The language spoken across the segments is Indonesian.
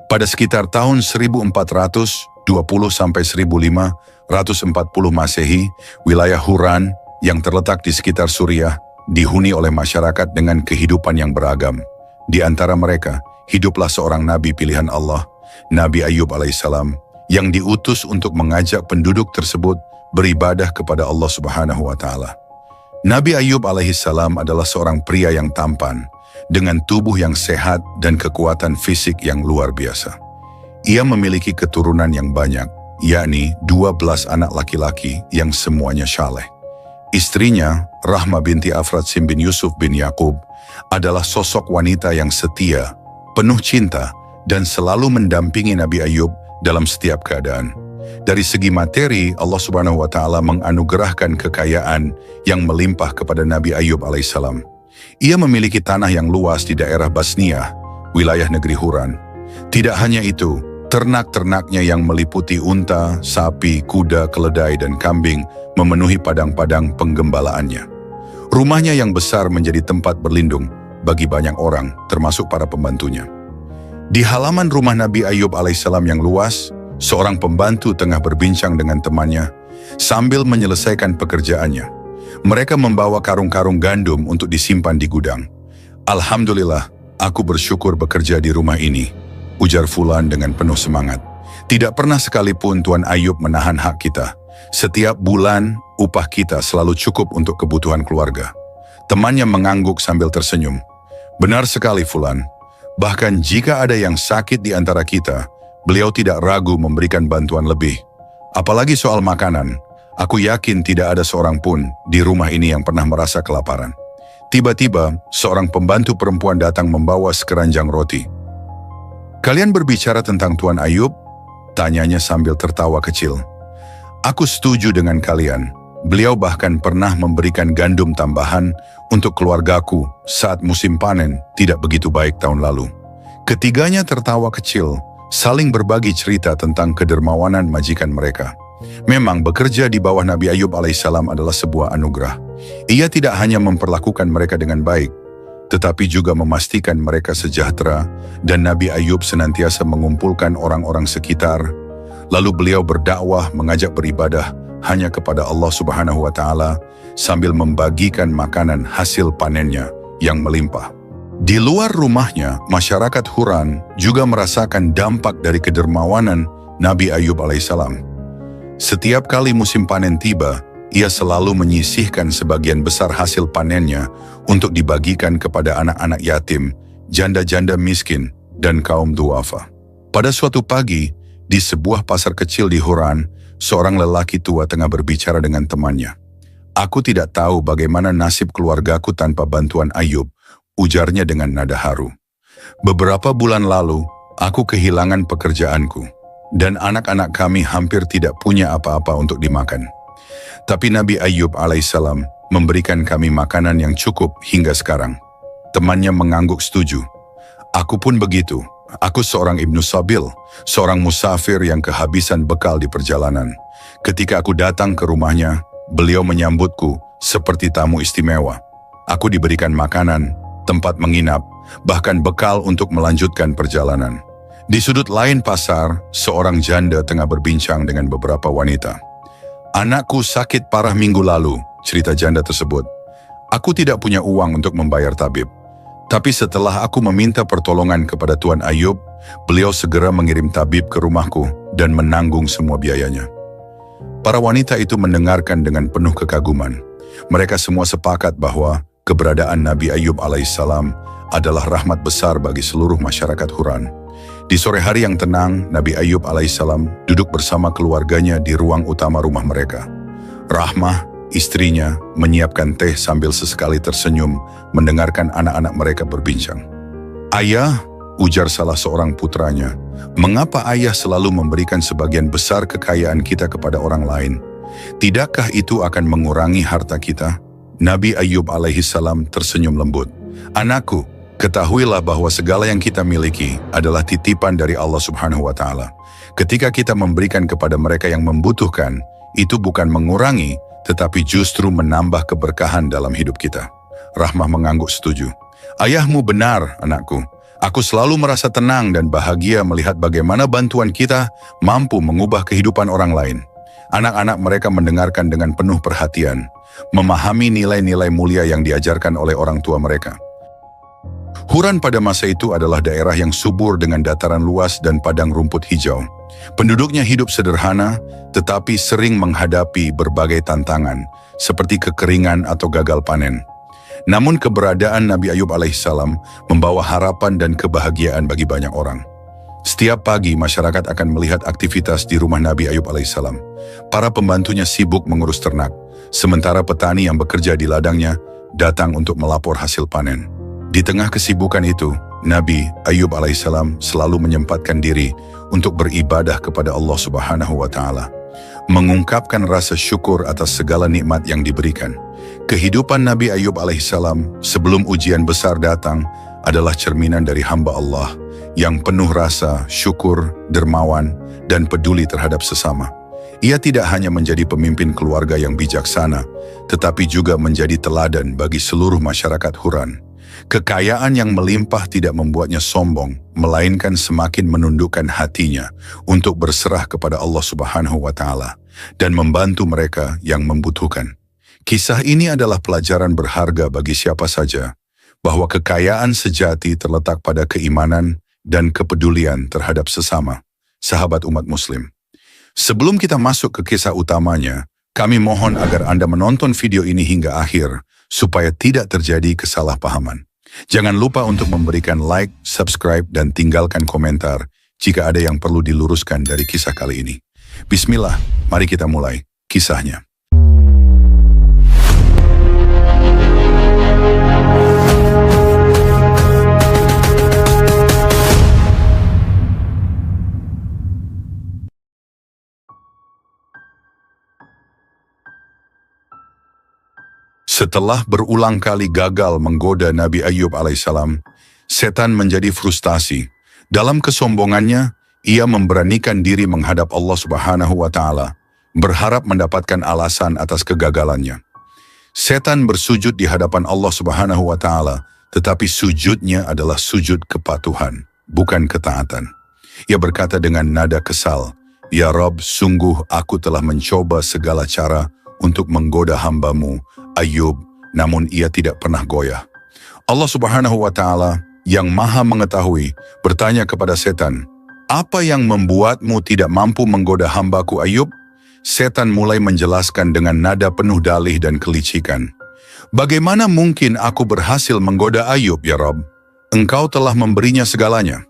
Pada sekitar tahun 1420 sampai 1540 Masehi, wilayah Huran yang terletak di sekitar Suriah dihuni oleh masyarakat dengan kehidupan yang beragam. Di antara mereka, hiduplah seorang nabi pilihan Allah, Nabi Ayub alaihissalam, yang diutus untuk mengajak penduduk tersebut beribadah kepada Allah Subhanahu wa Ta'ala. Nabi Ayub alaihissalam adalah seorang pria yang tampan, dengan tubuh yang sehat dan kekuatan fisik yang luar biasa. Ia memiliki keturunan yang banyak, yakni 12 anak laki-laki yang semuanya saleh. Istrinya, Rahma binti Afratsim bin Yusuf bin Yakub, adalah sosok wanita yang setia, penuh cinta, dan selalu mendampingi Nabi Ayub dalam setiap keadaan. Dari segi materi, Allah Subhanahu wa Ta'ala menganugerahkan kekayaan yang melimpah kepada Nabi Ayub alaihissalam. Ia memiliki tanah yang luas di daerah Basniah, wilayah negeri Huran. Tidak hanya itu, ternak-ternaknya yang meliputi unta, sapi, kuda, keledai, dan kambing memenuhi padang-padang penggembalaannya. Rumahnya yang besar menjadi tempat berlindung bagi banyak orang, termasuk para pembantunya. Di halaman rumah Nabi Ayub alaihissalam yang luas, seorang pembantu tengah berbincang dengan temannya sambil menyelesaikan pekerjaannya. Mereka membawa karung-karung gandum untuk disimpan di gudang. "Alhamdulillah, aku bersyukur bekerja di rumah ini," ujar Fulan dengan penuh semangat. "Tidak pernah sekalipun Tuan Ayub menahan hak kita. Setiap bulan, upah kita selalu cukup untuk kebutuhan keluarga." Temannya mengangguk sambil tersenyum. "Benar sekali Fulan. Bahkan jika ada yang sakit di antara kita, beliau tidak ragu memberikan bantuan lebih. Apalagi soal makanan, aku yakin tidak ada seorang pun di rumah ini yang pernah merasa kelaparan." Tiba-tiba, seorang pembantu perempuan datang membawa sekeranjang roti. "Kalian berbicara tentang Tuan Ayub?" tanyanya sambil tertawa kecil. "Aku setuju dengan kalian. Beliau bahkan pernah memberikan gandum tambahan untuk keluargaku saat musim panen tidak begitu baik tahun lalu." Ketiganya tertawa kecil, saling berbagi cerita tentang kedermawanan majikan mereka. Memang bekerja di bawah Nabi Ayub alaihissalam adalah sebuah anugerah. Ia tidak hanya memperlakukan mereka dengan baik, tetapi juga memastikan mereka sejahtera, dan Nabi Ayub senantiasa mengumpulkan orang-orang sekitar. Lalu beliau berdakwah mengajak beribadah hanya kepada Allah Subhanahu wa Ta'ala sambil membagikan makanan hasil panennya yang melimpah. Di luar rumahnya, masyarakat Huran juga merasakan dampak dari kedermawanan Nabi Ayub alaihissalam. Setiap kali musim panen tiba, ia selalu menyisihkan sebagian besar hasil panennya untuk dibagikan kepada anak-anak yatim, janda-janda miskin, dan kaum duafa. Pada suatu pagi, di sebuah pasar kecil di Huran, seorang lelaki tua tengah berbicara dengan temannya. "Aku tidak tahu bagaimana nasib keluargaku tanpa bantuan Ayub," ujarnya dengan nada haru. "Beberapa bulan lalu, aku kehilangan pekerjaanku, dan anak-anak kami hampir tidak punya apa-apa untuk dimakan. Tapi Nabi Ayub alaihissalam memberikan kami makanan yang cukup hingga sekarang." Temannya mengangguk setuju. "Aku pun begitu. Aku seorang Ibnu Sabil, seorang musafir yang kehabisan bekal di perjalanan. Ketika aku datang ke rumahnya, beliau menyambutku seperti tamu istimewa. Aku diberikan makanan, tempat menginap, bahkan bekal untuk melanjutkan perjalanan." Di sudut lain pasar, seorang janda tengah berbincang dengan beberapa wanita. "Anakku sakit parah minggu lalu," cerita janda tersebut. "Aku tidak punya uang untuk membayar tabib. Tapi setelah aku meminta pertolongan kepada Tuan Ayub, beliau segera mengirim tabib ke rumahku dan menanggung semua biayanya." Para wanita itu mendengarkan dengan penuh kekaguman. Mereka semua sepakat bahwa keberadaan Nabi Ayub alaihissalam adalah rahmat besar bagi seluruh masyarakat Huran. Di sore hari yang tenang, Nabi Ayub alaihissalam duduk bersama keluarganya di ruang utama rumah mereka. Rahmah, istrinya, menyiapkan teh sambil sesekali tersenyum mendengarkan anak-anak mereka berbincang. "Ayah," ujar salah seorang putranya, "mengapa ayah selalu memberikan sebagian besar kekayaan kita kepada orang lain? Tidakkah itu akan mengurangi harta kita?" Nabi Ayub alaihissalam tersenyum lembut. "Anakku, ketahuilah bahwa segala yang kita miliki adalah titipan dari Allah Subhanahu wa Ta'ala. Ketika kita memberikan kepada mereka yang membutuhkan, itu bukan mengurangi, tetapi justru menambah keberkahan dalam hidup kita." Rahmah mengangguk setuju. "Ayahmu benar, anakku. Aku selalu merasa tenang dan bahagia melihat bagaimana bantuan kita mampu mengubah kehidupan orang lain. Anak-anak mereka mendengarkan dengan penuh perhatian, memahami nilai-nilai mulia yang diajarkan oleh orang tua mereka. Huran pada masa itu adalah daerah yang subur dengan dataran luas dan padang rumput hijau. Penduduknya hidup sederhana, tetapi sering menghadapi berbagai tantangan, seperti kekeringan atau gagal panen. Namun keberadaan Nabi Ayub alaihissalam membawa harapan dan kebahagiaan bagi banyak orang. Setiap pagi masyarakat akan melihat aktivitas di rumah Nabi Ayub alaihissalam. Para pembantunya sibuk mengurus ternak, sementara petani yang bekerja di ladangnya datang untuk melapor hasil panen. Di tengah kesibukan itu, Nabi Ayub alaihissalam selalu menyempatkan diri untuk beribadah kepada Allah Subhanahu wa Ta'ala, mengungkapkan rasa syukur atas segala nikmat yang diberikan. Kehidupan Nabi Ayub alaihissalam sebelum ujian besar datang adalah cerminan dari hamba Allah yang penuh rasa syukur, dermawan, dan peduli terhadap sesama. Ia tidak hanya menjadi pemimpin keluarga yang bijaksana, tetapi juga menjadi teladan bagi seluruh masyarakat Huran. Kekayaan yang melimpah tidak membuatnya sombong, melainkan semakin menundukkan hatinya untuk berserah kepada Allah Subhanahu wa Ta'ala dan membantu mereka yang membutuhkan. Kisah ini adalah pelajaran berharga bagi siapa saja, bahwa kekayaan sejati terletak pada keimanan dan kepedulian terhadap sesama, sahabat umat Muslim. Sebelum kita masuk ke kisah utamanya, kami mohon agar Anda menonton video ini hingga akhir, supaya tidak terjadi kesalahpahaman. Jangan lupa untuk memberikan like, subscribe, dan tinggalkan komentar jika ada yang perlu diluruskan dari kisah kali ini. Bismillah, mari kita mulai kisahnya. Setelah berulang kali gagal menggoda Nabi Ayub alaihissalam, setan menjadi frustasi. Dalam kesombongannya, ia memberanikan diri menghadap Allah Subhanahu wa Ta'ala, berharap mendapatkan alasan atas kegagalannya. Setan bersujud di hadapan Allah Subhanahu wa Ta'ala, tetapi sujudnya adalah sujud kepatuhan, bukan ketaatan. Ia berkata dengan nada kesal, "Ya Rabb, sungguh aku telah mencoba segala cara untuk menggoda hamba-Mu, Ayub, namun ia tidak pernah goyah." Allah Subhanahu wa Ta'ala yang maha mengetahui bertanya kepada setan, "Apa yang membuatmu tidak mampu menggoda hambaku Ayub?" Setan mulai menjelaskan dengan nada penuh dalih dan kelicikan. "Bagaimana mungkin aku berhasil menggoda Ayub, ya Rabb? Engkau telah memberinya segalanya.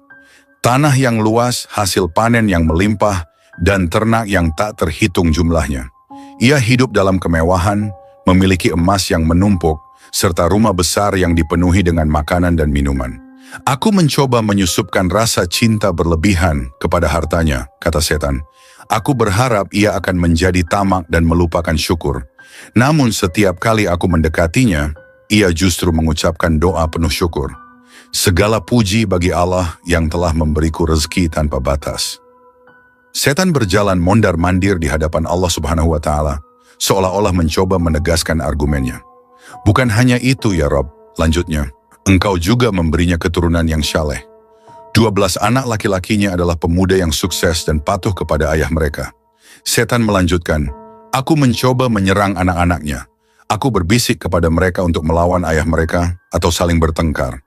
Tanah yang luas, hasil panen yang melimpah, dan ternak yang tak terhitung jumlahnya. Ia hidup dalam kemewahan, memiliki emas yang menumpuk, serta rumah besar yang dipenuhi dengan makanan dan minuman. Aku mencoba menyusupkan rasa cinta berlebihan kepada hartanya," kata setan. "Aku berharap ia akan menjadi tamak dan melupakan syukur. Namun setiap kali aku mendekatinya, ia justru mengucapkan doa penuh syukur. Segala puji bagi Allah yang telah memberiku rezeki tanpa batas." Setan berjalan mondar-mandir di hadapan Allah Subhanahu wa Ta'ala, seolah-olah mencoba menegaskan argumennya. "Bukan hanya itu ya Rabb," lanjutnya, "Engkau juga memberinya keturunan yang syaleh. 12 anak laki-lakinya adalah pemuda yang sukses dan patuh kepada ayah mereka." Setan melanjutkan, "Aku mencoba menyerang anak-anaknya. Aku berbisik kepada mereka untuk melawan ayah mereka atau saling bertengkar.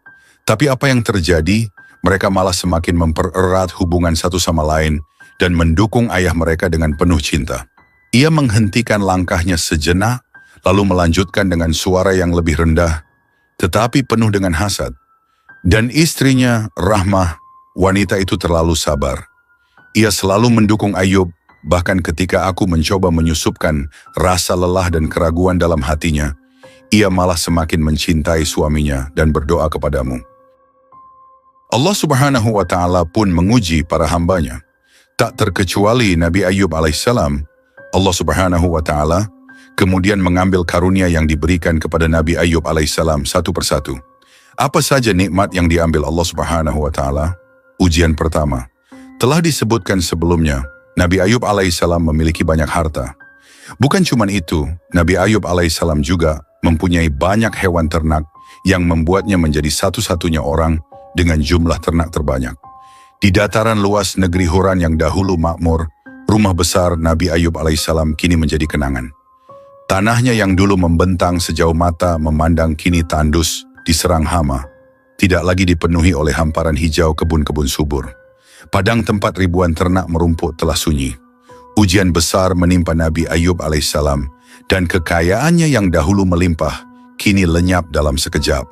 Tapi apa yang terjadi? Mereka malah semakin mempererat hubungan satu sama lain dan mendukung ayah mereka dengan penuh cinta." Ia menghentikan langkahnya sejenak, lalu melanjutkan dengan suara yang lebih rendah, tetapi penuh dengan hasad. "Dan istrinya, Rahmah, wanita itu terlalu sabar. Ia selalu mendukung Ayub, bahkan ketika aku mencoba menyusupkan rasa lelah dan keraguan dalam hatinya, ia malah semakin mencintai suaminya dan berdoa kepadamu." Allah Subhanahu wa Ta'ala pun menguji para hambanya. Tak terkecuali Nabi Ayub alaihissalam, Allah Subhanahu wa Ta'ala kemudian mengambil karunia yang diberikan kepada Nabi Ayub alaihissalam satu persatu. Apa saja nikmat yang diambil Allah Subhanahu wa Ta'ala? Ujian pertama. Telah disebutkan sebelumnya, Nabi Ayub alaihissalam memiliki banyak harta. Bukan cuma itu, Nabi Ayub alaihissalam juga mempunyai banyak hewan ternak yang membuatnya menjadi satu-satunya orang dengan jumlah ternak terbanyak. Di dataran luas negeri Huran yang dahulu makmur, rumah besar Nabi Ayub alaihissalam kini menjadi kenangan. Tanahnya yang dulu membentang sejauh mata memandang kini tandus, diserang hama. Tidak lagi dipenuhi oleh hamparan hijau kebun-kebun subur. Padang tempat ribuan ternak merumput telah sunyi. Ujian besar menimpa Nabi Ayub alaihissalam dan kekayaannya yang dahulu melimpah, kini lenyap dalam sekejap.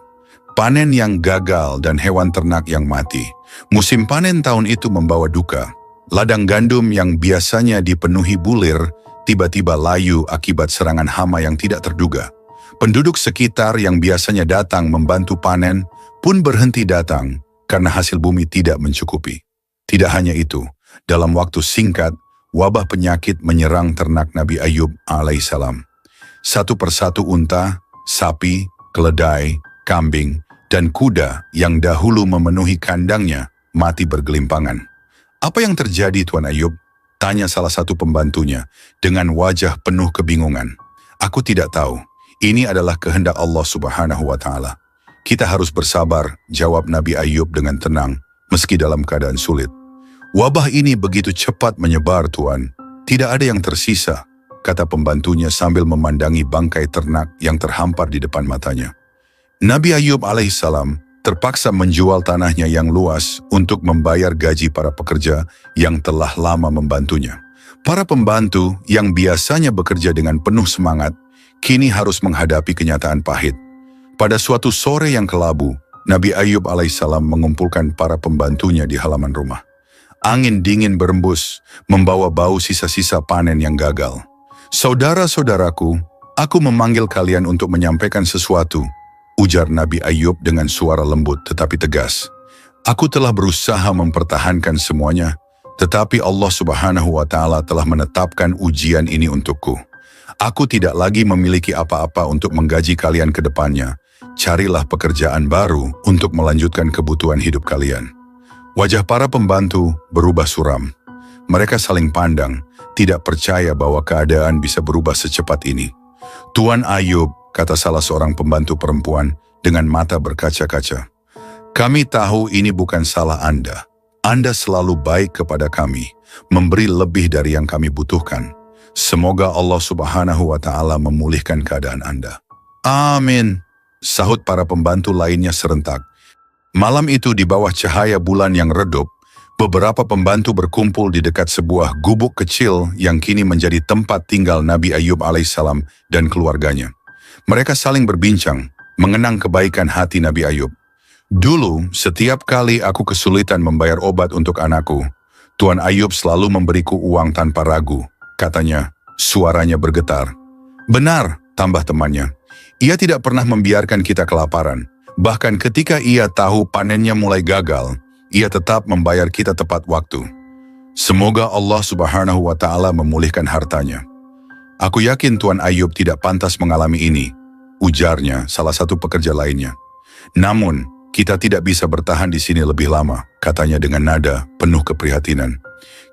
Panen yang gagal dan hewan ternak yang mati. Musim panen tahun itu membawa duka. Ladang gandum yang biasanya dipenuhi bulir, tiba-tiba layu akibat serangan hama yang tidak terduga. Penduduk sekitar yang biasanya datang membantu panen pun berhenti datang karena hasil bumi tidak mencukupi. Tidak hanya itu, dalam waktu singkat, wabah penyakit menyerang ternak Nabi Ayub alaihissalam. Satu persatu unta, sapi, keledai, kambing, dan kuda yang dahulu memenuhi kandangnya mati bergelimpangan. "Apa yang terjadi, Tuan Ayub?" tanya salah satu pembantunya dengan wajah penuh kebingungan. "Aku tidak tahu. Ini adalah kehendak Allah Subhanahu wa Ta'ala. Kita harus bersabar," jawab Nabi Ayub dengan tenang, meski dalam keadaan sulit. "Wabah ini begitu cepat menyebar, Tuan. Tidak ada yang tersisa," kata pembantunya sambil memandangi bangkai ternak yang terhampar di depan matanya. Nabi Ayub alaihissalam terpaksa menjual tanahnya yang luas untuk membayar gaji para pekerja yang telah lama membantunya. Para pembantu yang biasanya bekerja dengan penuh semangat, kini harus menghadapi kenyataan pahit. Pada suatu sore yang kelabu, Nabi Ayub alaihissalam mengumpulkan para pembantunya di halaman rumah. Angin dingin berembus, membawa bau sisa-sisa panen yang gagal. "Saudara-saudaraku, aku memanggil kalian untuk menyampaikan sesuatu," ujar Nabi Ayub dengan suara lembut tetapi tegas. "Aku telah berusaha mempertahankan semuanya, tetapi Allah Subhanahu wa Ta'ala telah menetapkan ujian ini untukku. Aku tidak lagi memiliki apa-apa untuk menggaji kalian ke depannya. Carilah pekerjaan baru untuk melanjutkan kebutuhan hidup kalian." Wajah para pembantu berubah suram. Mereka saling pandang, tidak percaya bahwa keadaan bisa berubah secepat ini. "Tuan Ayub," kata salah seorang pembantu perempuan dengan mata berkaca-kaca, "kami tahu ini bukan salah Anda. Anda selalu baik kepada kami, memberi lebih dari yang kami butuhkan. Semoga Allah Subhanahu wa Ta'ala memulihkan keadaan Anda." "Amin," sahut para pembantu lainnya serentak. Malam itu di bawah cahaya bulan yang redup, beberapa pembantu berkumpul di dekat sebuah gubuk kecil yang kini menjadi tempat tinggal Nabi Ayub alaihissalam dan keluarganya. Mereka saling berbincang, mengenang kebaikan hati Nabi Ayub. "Dulu, setiap kali aku kesulitan membayar obat untuk anakku, Tuan Ayub selalu memberiku uang tanpa ragu," katanya, suaranya bergetar. "Benar," tambah temannya, "ia tidak pernah membiarkan kita kelaparan. Bahkan ketika ia tahu panennya mulai gagal, ia tetap membayar kita tepat waktu. Semoga Allah Subhanahu wa Ta'ala memulihkan hartanya." "Aku yakin Tuan Ayub tidak pantas mengalami ini," ujarnya salah satu pekerja lainnya. "Namun, kita tidak bisa bertahan di sini lebih lama," katanya dengan nada penuh keprihatinan.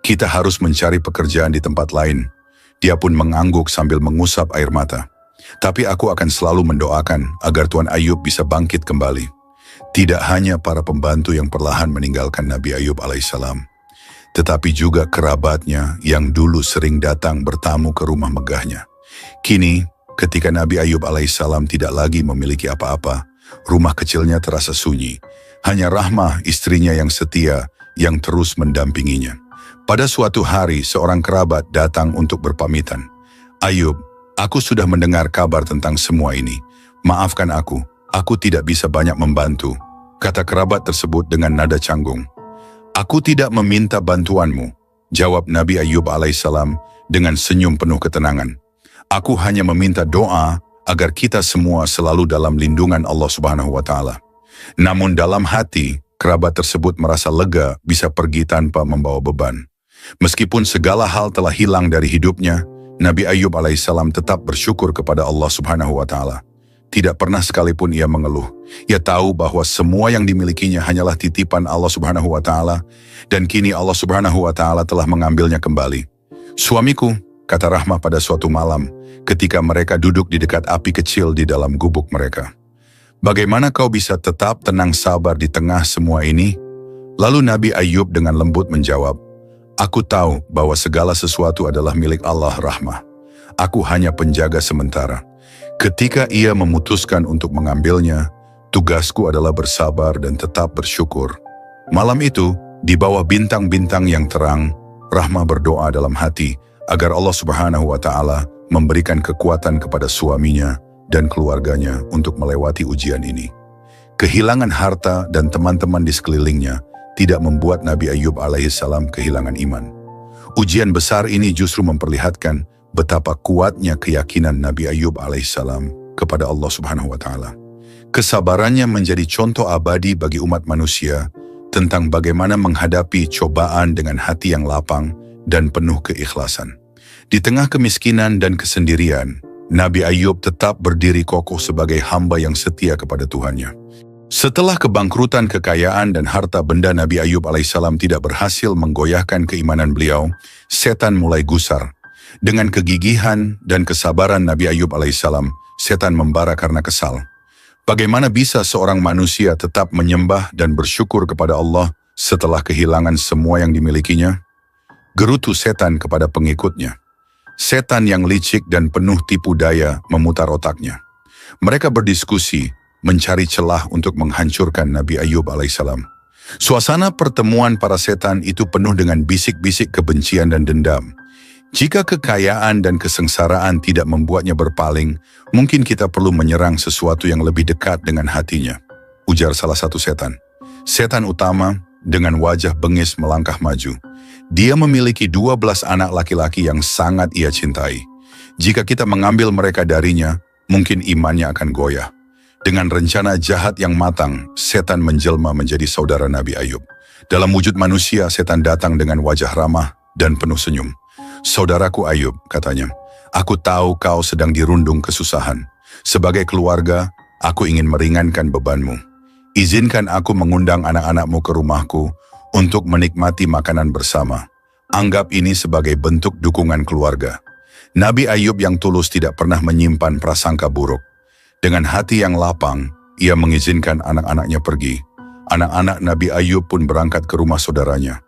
"Kita harus mencari pekerjaan di tempat lain." Dia pun mengangguk sambil mengusap air mata. "Tapi aku akan selalu mendoakan agar Tuan Ayub bisa bangkit kembali." Tidak hanya para pembantu yang perlahan meninggalkan Nabi Ayub alaihissalam, tetapi juga kerabatnya yang dulu sering datang bertamu ke rumah megahnya. Kini, ketika Nabi Ayub alaihissalam tidak lagi memiliki apa-apa, rumah kecilnya terasa sunyi. Hanya Rahmah, istrinya yang setia, yang terus mendampinginya. Pada suatu hari, seorang kerabat datang untuk berpamitan. "Ayub, aku sudah mendengar kabar tentang semua ini. Maafkan aku tidak bisa banyak membantu," kata kerabat tersebut dengan nada canggung. "Aku tidak meminta bantuanmu," jawab Nabi Ayub alaihissalam dengan senyum penuh ketenangan. "Aku hanya meminta doa agar kita semua selalu dalam lindungan Allah Subhanahu wa Ta'ala." Namun dalam hati, kerabat tersebut merasa lega bisa pergi tanpa membawa beban. Meskipun segala hal telah hilang dari hidupnya, Nabi Ayub alaihissalam tetap bersyukur kepada Allah Subhanahu wa Ta'ala. Tidak pernah sekalipun ia mengeluh. Ia tahu bahwa semua yang dimilikinya hanyalah titipan Allah Subhanahu wa Ta'ala, dan kini Allah Subhanahu wa Ta'ala telah mengambilnya kembali. "Suamiku," kata Rahmah pada suatu malam, ketika mereka duduk di dekat api kecil di dalam gubuk mereka. Bagaimana kau bisa tetap tenang sabar di tengah semua ini? Lalu Nabi Ayub dengan lembut menjawab, aku tahu bahwa segala sesuatu adalah milik Allah Rahmah. Aku hanya penjaga sementara. Ketika ia memutuskan untuk mengambilnya, tugasku adalah bersabar dan tetap bersyukur. Malam itu, di bawah bintang-bintang yang terang, Rahmah berdoa dalam hati agar Allah Subhanahu wa Ta'ala memberikan kekuatan kepada suaminya dan keluarganya untuk melewati ujian ini. Kehilangan harta dan teman-teman di sekelilingnya tidak membuat Nabi Ayub alaihissalam kehilangan iman. Ujian besar ini justru memperlihatkan betapa kuatnya keyakinan Nabi Ayub alaihissalam kepada Allah Subhanahu wa Ta'ala. Kesabarannya menjadi contoh abadi bagi umat manusia tentang bagaimana menghadapi cobaan dengan hati yang lapang dan penuh keikhlasan. Di tengah kemiskinan dan kesendirian, Nabi Ayub tetap berdiri kokoh sebagai hamba yang setia kepada Tuhannya. Setelah kebangkrutan kekayaan dan harta benda Nabi Ayub alaihissalam tidak berhasil menggoyahkan keimanan beliau, setan mulai gusar. Dengan kegigihan dan kesabaran Nabi Ayub alaihissalam, setan membara karena kesal. Bagaimana bisa seorang manusia tetap menyembah dan bersyukur kepada Allah setelah kehilangan semua yang dimilikinya? Gerutu setan kepada pengikutnya. Setan yang licik dan penuh tipu daya memutar otaknya. Mereka berdiskusi, mencari celah untuk menghancurkan Nabi Ayub alaihissalam. Suasana pertemuan para setan itu penuh dengan bisik-bisik kebencian dan dendam. Jika kekayaan dan kesengsaraan tidak membuatnya berpaling, mungkin kita perlu menyerang sesuatu yang lebih dekat dengan hatinya, ujar salah satu setan. Setan utama dengan wajah bengis melangkah maju. Dia memiliki 12 anak laki-laki yang sangat ia cintai. Jika kita mengambil mereka darinya, mungkin imannya akan goyah. Dengan rencana jahat yang matang, setan menjelma menjadi saudara Nabi Ayub. Dalam wujud manusia, setan datang dengan wajah ramah dan penuh senyum. Saudaraku Ayub, katanya, aku tahu kau sedang dirundung kesusahan. Sebagai keluarga, aku ingin meringankan bebanmu. Izinkan aku mengundang anak-anakmu ke rumahku untuk menikmati makanan bersama. Anggap ini sebagai bentuk dukungan keluarga. Nabi Ayub yang tulus tidak pernah menyimpan prasangka buruk. Dengan hati yang lapang, ia mengizinkan anak-anaknya pergi. Anak-anak Nabi Ayub pun berangkat ke rumah saudaranya,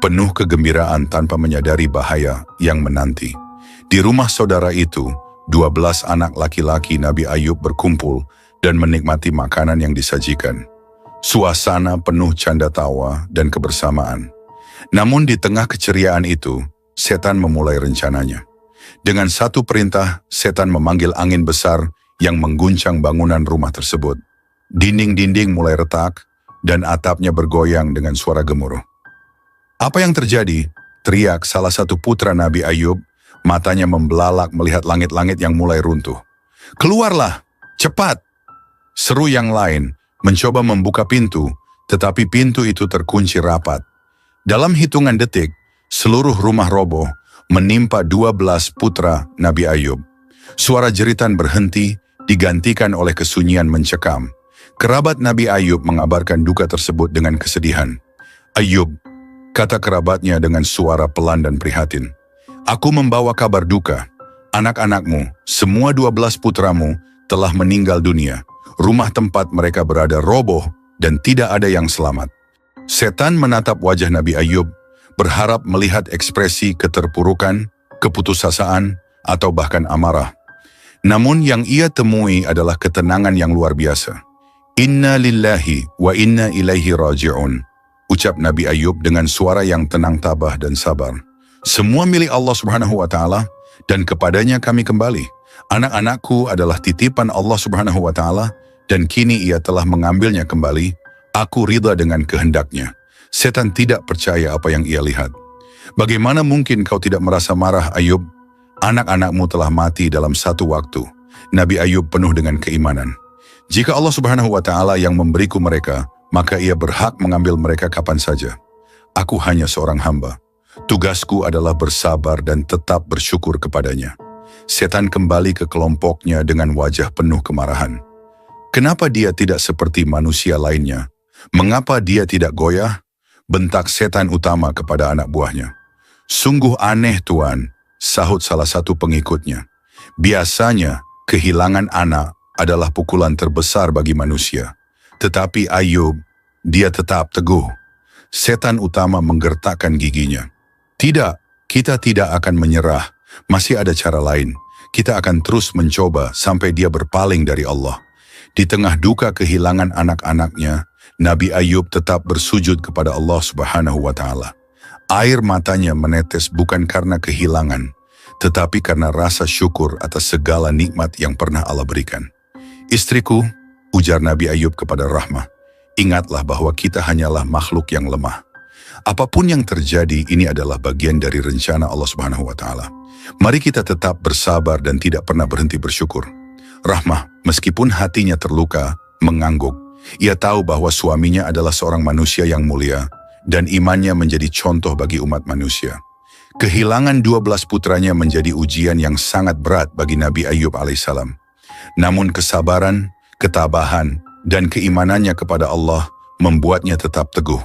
penuh kegembiraan tanpa menyadari bahaya yang menanti. Di rumah saudara itu, 12 anak laki-laki Nabi Ayub berkumpul dan menikmati makanan yang disajikan. Suasana penuh canda tawa dan kebersamaan. Namun di tengah keceriaan itu, setan memulai rencananya. Dengan satu perintah, setan memanggil angin besar yang mengguncang bangunan rumah tersebut. Dinding-dinding mulai retak dan atapnya bergoyang dengan suara gemuruh. Apa yang terjadi? Teriak salah satu putra Nabi Ayub, matanya membelalak melihat langit-langit yang mulai runtuh. Keluarlah, cepat! Seru yang lain mencoba membuka pintu, tetapi pintu itu terkunci rapat. Dalam hitungan detik, seluruh rumah roboh menimpa 12 putra Nabi Ayub. Suara jeritan berhenti, digantikan oleh kesunyian mencekam. Kerabat Nabi Ayub mengabarkan duka tersebut dengan kesedihan. Ayub, kata kerabatnya dengan suara pelan dan prihatin, aku membawa kabar duka. Anak-anakmu, semua 12 putramu, telah meninggal dunia. Rumah tempat mereka berada roboh dan tidak ada yang selamat. Setan menatap wajah Nabi Ayub, berharap melihat ekspresi keterpurukan, keputusasaan, atau bahkan amarah. Namun yang ia temui adalah ketenangan yang luar biasa. Inna lillahi wa inna ilaihi raji'un, ucap Nabi Ayub dengan suara yang tenang, tabah, dan sabar. Semua milik Allah Subhanahu wa Ta'ala, dan kepadanya kami kembali. Anak-anakku adalah titipan Allah Subhanahu wa Ta'ala, dan kini ia telah mengambilnya kembali. Aku ridha dengan kehendaknya. Setan tidak percaya apa yang ia lihat. Bagaimana mungkin kau tidak merasa marah, Ayub? Anak-anakmu telah mati dalam satu waktu. Nabi Ayub penuh dengan keimanan. Jika Allah Subhanahu wa Ta'ala yang memberiku mereka, maka ia berhak mengambil mereka kapan saja. Aku hanya seorang hamba. Tugasku adalah bersabar dan tetap bersyukur kepadanya. Setan kembali ke kelompoknya dengan wajah penuh kemarahan. Kenapa dia tidak seperti manusia lainnya? Mengapa dia tidak goyah? Bentak setan utama kepada anak buahnya. Sungguh aneh Tuan, sahut salah satu pengikutnya. Biasanya kehilangan anak adalah pukulan terbesar bagi manusia. Tetapi Ayub, dia tetap teguh. Setan utama menggertakkan giginya. Tidak, kita tidak akan menyerah. Masih ada cara lain. Kita akan terus mencoba sampai dia berpaling dari Allah. Di tengah duka kehilangan anak-anaknya, Nabi Ayub tetap bersujud kepada Allah Subhanahu wa Ta'ala. Air matanya menetes bukan karena kehilangan, tetapi karena rasa syukur atas segala nikmat yang pernah Allah berikan. Istriku, ujar Nabi Ayub kepada Rahmah, ingatlah bahwa kita hanyalah makhluk yang lemah. Apapun yang terjadi, ini adalah bagian dari rencana Allah Subhanahu wa Ta'ala. Mari kita tetap bersabar dan tidak pernah berhenti bersyukur. Rahmah, meskipun hatinya terluka, mengangguk. Ia tahu bahwa suaminya adalah seorang manusia yang mulia dan imannya menjadi contoh bagi umat manusia. Kehilangan 12 putranya menjadi ujian yang sangat berat bagi Nabi Ayub alaihissalam. Namun kesabaran, ketabahan, dan keimanannya kepada Allah membuatnya tetap teguh.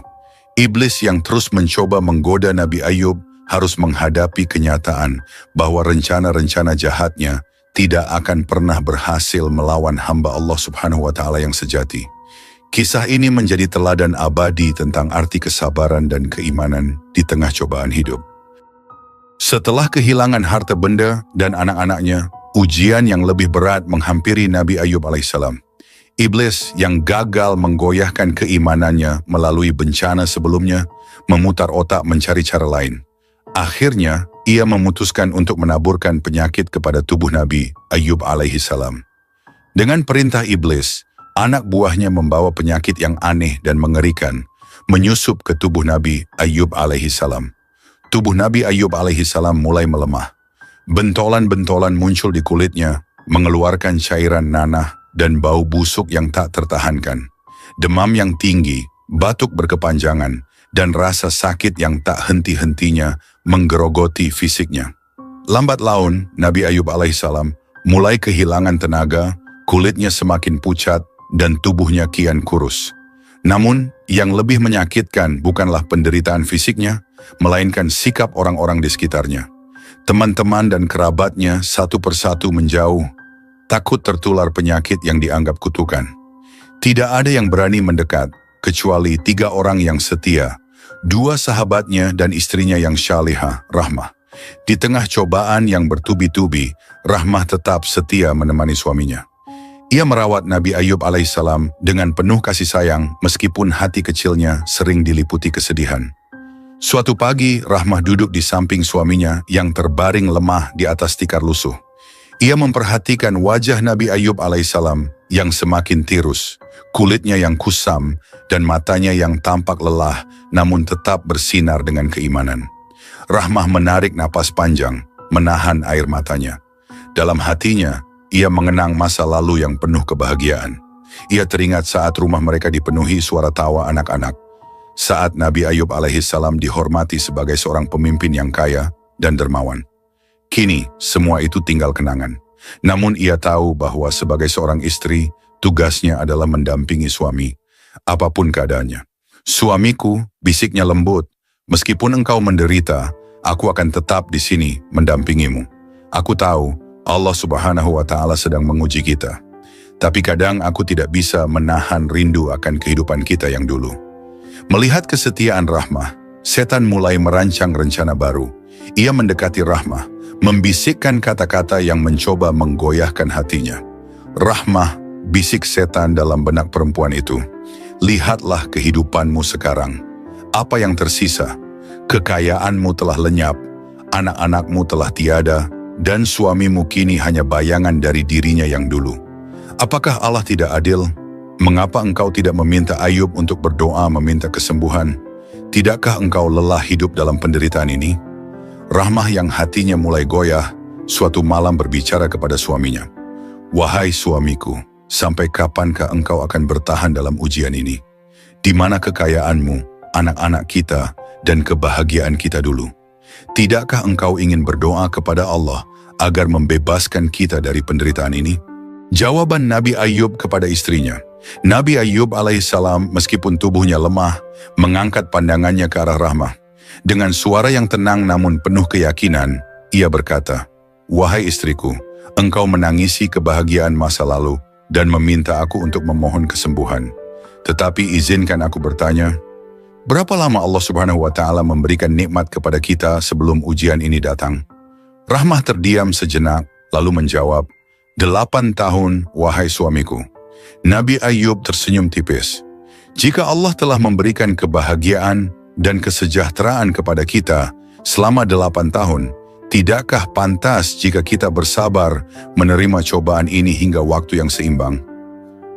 Iblis yang terus mencoba menggoda Nabi Ayub harus menghadapi kenyataan bahwa rencana-rencana jahatnya tidak akan pernah berhasil melawan hamba Allah Subhanahu wa Ta'ala yang sejati. Kisah ini menjadi teladan abadi tentang arti kesabaran dan keimanan di tengah cobaan hidup. Setelah kehilangan harta benda dan anak-anaknya, ujian yang lebih berat menghampiri Nabi Ayub alaihissalam. Iblis yang gagal menggoyahkan keimanannya melalui bencana sebelumnya, memutar otak mencari cara lain. Akhirnya, ia memutuskan untuk menaburkan penyakit kepada tubuh Nabi Ayub alaihissalam. Dengan perintah iblis, anak buahnya membawa penyakit yang aneh dan mengerikan, menyusup ke tubuh Nabi Ayub alaihissalam. Tubuh Nabi Ayub alaihissalam mulai melemah. Bentolan-bentolan muncul di kulitnya, mengeluarkan cairan nanah dan bau busuk yang tak tertahankan. Demam yang tinggi, batuk berkepanjangan, dan rasa sakit yang tak henti-hentinya menggerogoti fisiknya. Lambat laun, Nabi Ayub alaihissalam mulai kehilangan tenaga, kulitnya semakin pucat, dan tubuhnya kian kurus. Namun, yang lebih menyakitkan bukanlah penderitaan fisiknya, melainkan sikap orang-orang di sekitarnya. Teman-teman dan kerabatnya satu persatu menjauh, takut tertular penyakit yang dianggap kutukan. Tidak ada yang berani mendekat, kecuali 3 orang yang setia, 2 sahabatnya dan istrinya yang syalihah, Rahmah. Di tengah cobaan yang bertubi-tubi, Rahmah tetap setia menemani suaminya. Ia merawat Nabi Ayub alaihissalam dengan penuh kasih sayang meskipun hati kecilnya sering diliputi kesedihan. Suatu pagi, Rahmah duduk di samping suaminya yang terbaring lemah di atas tikar lusuh. Ia memperhatikan wajah Nabi Ayub alaihissalam yang semakin tirus, kulitnya yang kusam, dan matanya yang tampak lelah namun tetap bersinar dengan keimanan. Rahmah menarik napas panjang, menahan air matanya. Dalam hatinya, ia mengenang masa lalu yang penuh kebahagiaan. Ia teringat saat rumah mereka dipenuhi suara tawa anak-anak. Saat Nabi Ayub alaihissalam dihormati sebagai seorang pemimpin yang kaya dan dermawan. Kini, semua itu tinggal kenangan. Namun ia tahu bahwa sebagai seorang istri, tugasnya adalah mendampingi suami, apapun keadaannya. Suamiku, bisiknya lembut, meskipun engkau menderita, aku akan tetap di sini mendampingimu. Aku tahu Allah Subhanahu wa Ta'ala sedang menguji kita. Tapi kadang aku tidak bisa menahan rindu akan kehidupan kita yang dulu. Melihat kesetiaan Rahmah, setan mulai merancang rencana baru. Ia mendekati Rahmah, membisikkan kata-kata yang mencoba menggoyahkan hatinya. Rahmah, bisik setan dalam benak perempuan itu. Lihatlah kehidupanmu sekarang. Apa yang tersisa? Kekayaanmu telah lenyap, anak-anakmu telah tiada, dan suamimu kini hanya bayangan dari dirinya yang dulu. Apakah Allah tidak adil? Mengapa engkau tidak meminta Ayub untuk berdoa meminta kesembuhan? Tidakkah engkau lelah hidup dalam penderitaan ini? Rahmah yang hatinya mulai goyah, suatu malam berbicara kepada suaminya. Wahai suamiku, sampai kapankah engkau akan bertahan dalam ujian ini? Di mana kekayaanmu, anak-anak kita, dan kebahagiaan kita dulu? Tidakkah engkau ingin berdoa kepada Allah agar membebaskan kita dari penderitaan ini? Jawaban Nabi Ayub kepada istrinya. Nabi Ayub alaihissalam meskipun tubuhnya lemah, mengangkat pandangannya ke arah Rahmah. Dengan suara yang tenang namun penuh keyakinan, ia berkata, Wahai istriku, engkau menangisi kebahagiaan masa lalu, dan meminta aku untuk memohon kesembuhan. Tetapi izinkan aku bertanya, berapa lama Allah Subhanahu wa Ta'ala memberikan nikmat kepada kita sebelum ujian ini datang? Rahmah terdiam sejenak, lalu menjawab, 8 tahun, wahai suamiku. Nabi Ayub tersenyum tipis. Jika Allah telah memberikan kebahagiaan dan kesejahteraan kepada kita selama 8 tahun, tidakkah pantas jika kita bersabar menerima cobaan ini hingga waktu yang seimbang?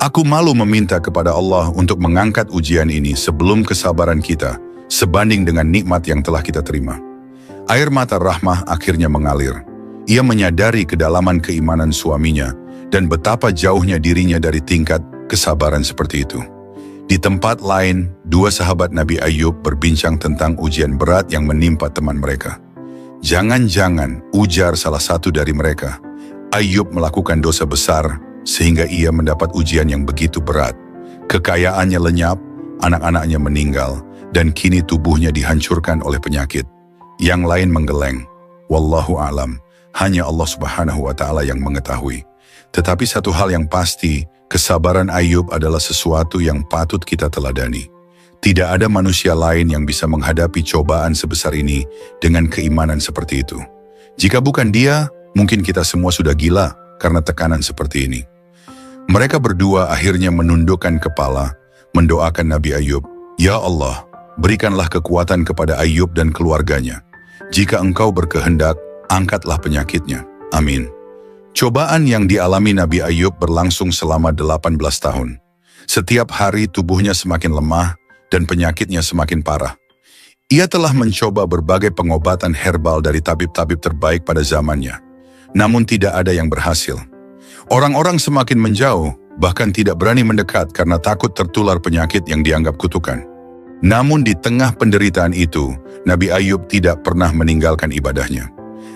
Aku malu meminta kepada Allah untuk mengangkat ujian ini sebelum kesabaran kita sebanding dengan nikmat yang telah kita terima. Air mata Rahmah akhirnya mengalir. Ia menyadari kedalaman keimanan suaminya dan betapa jauhnya dirinya dari tingkat kesabaran seperti itu. Di tempat lain, 2 sahabat Nabi Ayub berbincang tentang ujian berat yang menimpa teman mereka. Jangan-jangan, ujar salah satu dari mereka, Ayub melakukan dosa besar sehingga ia mendapat ujian yang begitu berat. Kekayaannya lenyap, anak-anaknya meninggal, dan kini tubuhnya dihancurkan oleh penyakit. Yang lain menggeleng. Wallahu a'lam, hanya Allah Subhanahu wa Ta'ala yang mengetahui. Tetapi satu hal yang pasti, kesabaran Ayub adalah sesuatu yang patut kita teladani. Tidak ada manusia lain yang bisa menghadapi cobaan sebesar ini dengan keimanan seperti itu. Jika bukan dia, mungkin kita semua sudah gila karena tekanan seperti ini. Mereka berdua akhirnya menundukkan kepala, mendoakan Nabi Ayub, Ya Allah, berikanlah kekuatan kepada Ayub dan keluarganya. Jika Engkau berkehendak, angkatlah penyakitnya. Amin. Cobaan yang dialami Nabi Ayub berlangsung selama 18 tahun. Setiap hari tubuhnya semakin lemah dan penyakitnya semakin parah. Ia telah mencoba berbagai pengobatan herbal dari tabib-tabib terbaik pada zamannya. Namun tidak ada yang berhasil. Orang-orang semakin menjauh, bahkan tidak berani mendekat karena takut tertular penyakit yang dianggap kutukan. Namun di tengah penderitaan itu, Nabi Ayub tidak pernah meninggalkan ibadahnya.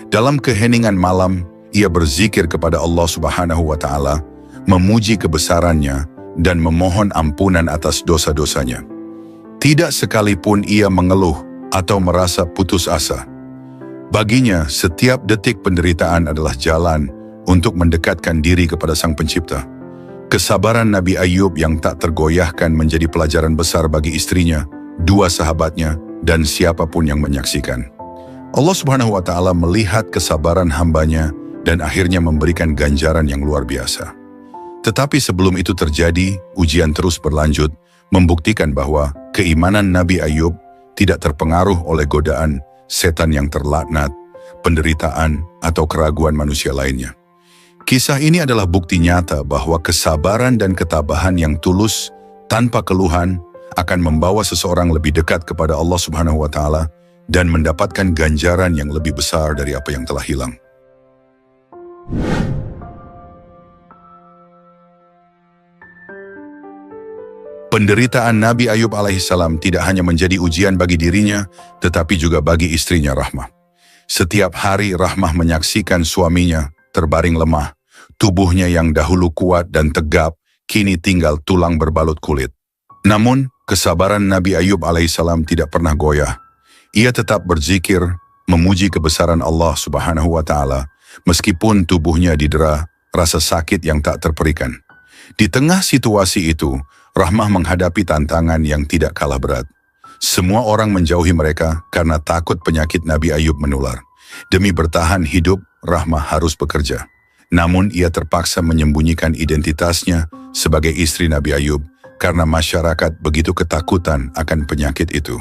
Dalam keheningan malam, ia berzikir kepada Allah Subhanahu wa Ta'ala, memuji kebesarannya, dan memohon ampunan atas dosa-dosanya. Tidak sekalipun ia mengeluh atau merasa putus asa. Baginya, setiap detik penderitaan adalah jalan untuk mendekatkan diri kepada Sang Pencipta. Kesabaran Nabi Ayub yang tak tergoyahkan menjadi pelajaran besar bagi istrinya, 2 sahabatnya, dan siapapun yang menyaksikan. Allah Subhanahu wa Ta'ala melihat kesabaran hambanya dan akhirnya memberikan ganjaran yang luar biasa. Tetapi sebelum itu terjadi, ujian terus berlanjut, membuktikan bahwa keimanan Nabi Ayub tidak terpengaruh oleh godaan setan yang terlaknat, penderitaan, atau keraguan manusia lainnya. Kisah ini adalah bukti nyata bahwa kesabaran dan ketabahan yang tulus tanpa keluhan akan membawa seseorang lebih dekat kepada Allah Subhanahu wa Ta'ala dan mendapatkan ganjaran yang lebih besar dari apa yang telah hilang. Penderitaan Nabi Ayub alaihissalam tidak hanya menjadi ujian bagi dirinya, tetapi juga bagi istrinya Rahmah. Setiap hari Rahmah menyaksikan suaminya terbaring lemah. Tubuhnya yang dahulu kuat dan tegap, kini tinggal tulang berbalut kulit. Namun, kesabaran Nabi Ayub alaihissalam tidak pernah goyah. Ia tetap berzikir, memuji kebesaran Allah Subhanahu wa Ta'ala, meskipun tubuhnya didera rasa sakit yang tak terperikan. Di tengah situasi itu, Rahmah menghadapi tantangan yang tidak kalah berat. Semua orang menjauhi mereka karena takut penyakit Nabi Ayub menular. Demi bertahan hidup, Rahmah harus bekerja. Namun ia terpaksa menyembunyikan identitasnya sebagai istri Nabi Ayub karena masyarakat begitu ketakutan akan penyakit itu.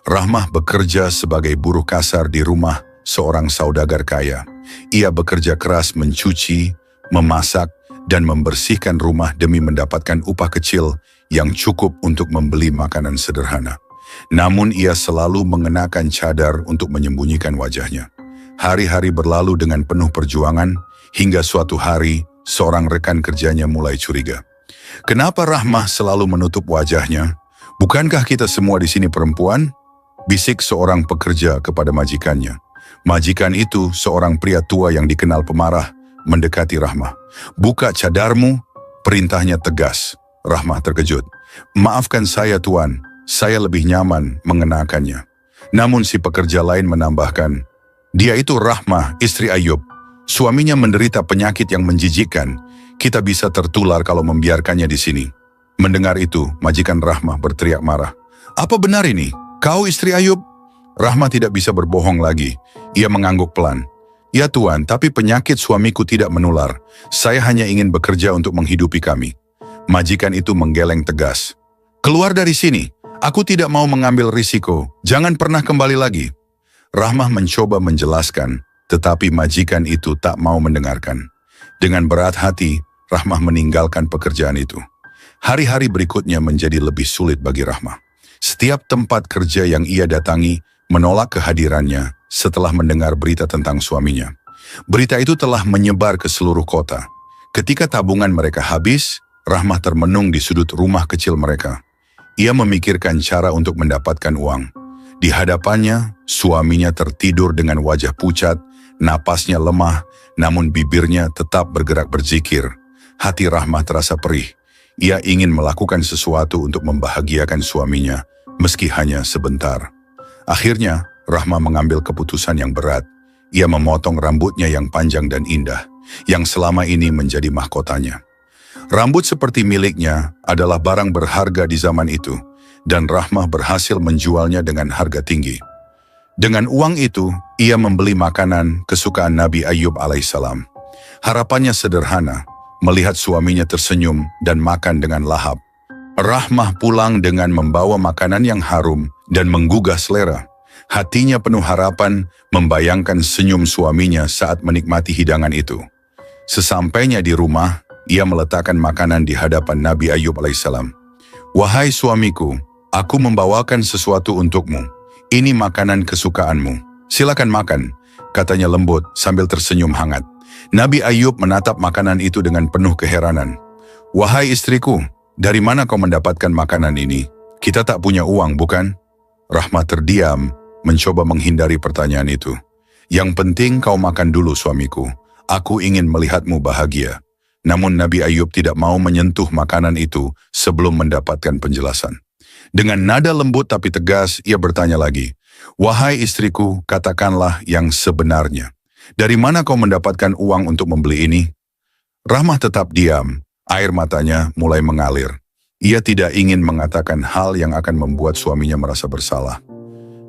Rahmah bekerja sebagai buruh kasar di rumah seorang saudagar kaya. Ia bekerja keras mencuci, memasak, dan membersihkan rumah demi mendapatkan upah kecil yang cukup untuk membeli makanan sederhana. Namun ia selalu mengenakan cadar untuk menyembunyikan wajahnya. Hari-hari berlalu dengan penuh perjuangan, hingga suatu hari seorang rekan kerjanya mulai curiga. Kenapa Rahmah selalu menutup wajahnya? Bukankah kita semua di sini perempuan? Bisik seorang pekerja kepada majikannya. Majikan itu seorang pria tua yang dikenal pemarah, mendekati Rahmah. Buka cadarmu, perintahnya tegas. Rahmah terkejut. Maafkan saya tuan, saya lebih nyaman mengenakannya. Namun si pekerja lain menambahkan, dia itu Rahmah, istri Ayub. Suaminya menderita penyakit yang menjijikkan. Kita bisa tertular kalau membiarkannya di sini." Mendengar itu, majikan Rahmah berteriak marah. "Apa benar ini? Kau istri Ayub?" Rahmah tidak bisa berbohong lagi. Ia mengangguk pelan. "Ya Tuan, tapi penyakit suamiku tidak menular. Saya hanya ingin bekerja untuk menghidupi kami." Majikan itu menggeleng tegas. "Keluar dari sini. Aku tidak mau mengambil risiko. Jangan pernah kembali lagi." Rahmah mencoba menjelaskan, tetapi majikan itu tak mau mendengarkan. Dengan berat hati, Rahmah meninggalkan pekerjaan itu. Hari-hari berikutnya menjadi lebih sulit bagi Rahmah. Setiap tempat kerja yang ia datangi menolak kehadirannya setelah mendengar berita tentang suaminya. Berita itu telah menyebar ke seluruh kota. Ketika tabungan mereka habis, Rahmah termenung di sudut rumah kecil mereka. Ia memikirkan cara untuk mendapatkan uang. Di hadapannya, suaminya tertidur dengan wajah pucat, napasnya lemah, namun bibirnya tetap bergerak berzikir. Hati Rahmah terasa perih. Ia ingin melakukan sesuatu untuk membahagiakan suaminya, meski hanya sebentar. Akhirnya, Rahmah mengambil keputusan yang berat. Ia memotong rambutnya yang panjang dan indah, yang selama ini menjadi mahkotanya. Rambut seperti miliknya adalah barang berharga di zaman itu, dan Rahmah berhasil menjualnya dengan harga tinggi. Dengan uang itu, ia membeli makanan kesukaan Nabi Ayub alaihissalam. Harapannya sederhana, melihat suaminya tersenyum dan makan dengan lahap. Rahmah pulang dengan membawa makanan yang harum dan menggugah selera. Hatinya penuh harapan, membayangkan senyum suaminya saat menikmati hidangan itu. Sesampainya di rumah, ia meletakkan makanan di hadapan Nabi Ayub alaihissalam. "Wahai suamiku, aku membawakan sesuatu untukmu. Ini makanan kesukaanmu. Silakan makan," katanya lembut sambil tersenyum hangat. Nabi Ayub menatap makanan itu dengan penuh keheranan. "Wahai istriku, dari mana kau mendapatkan makanan ini? Kita tak punya uang, bukan?" Rahmah terdiam, mencoba menghindari pertanyaan itu. "Yang penting kau makan dulu suamiku. Aku ingin melihatmu bahagia." Namun Nabi Ayub tidak mau menyentuh makanan itu sebelum mendapatkan penjelasan. Dengan nada lembut tapi tegas, ia bertanya lagi, "Wahai istriku, katakanlah yang sebenarnya. Dari mana kau mendapatkan uang untuk membeli ini?" Rahmah tetap diam, air matanya mulai mengalir. Ia tidak ingin mengatakan hal yang akan membuat suaminya merasa bersalah.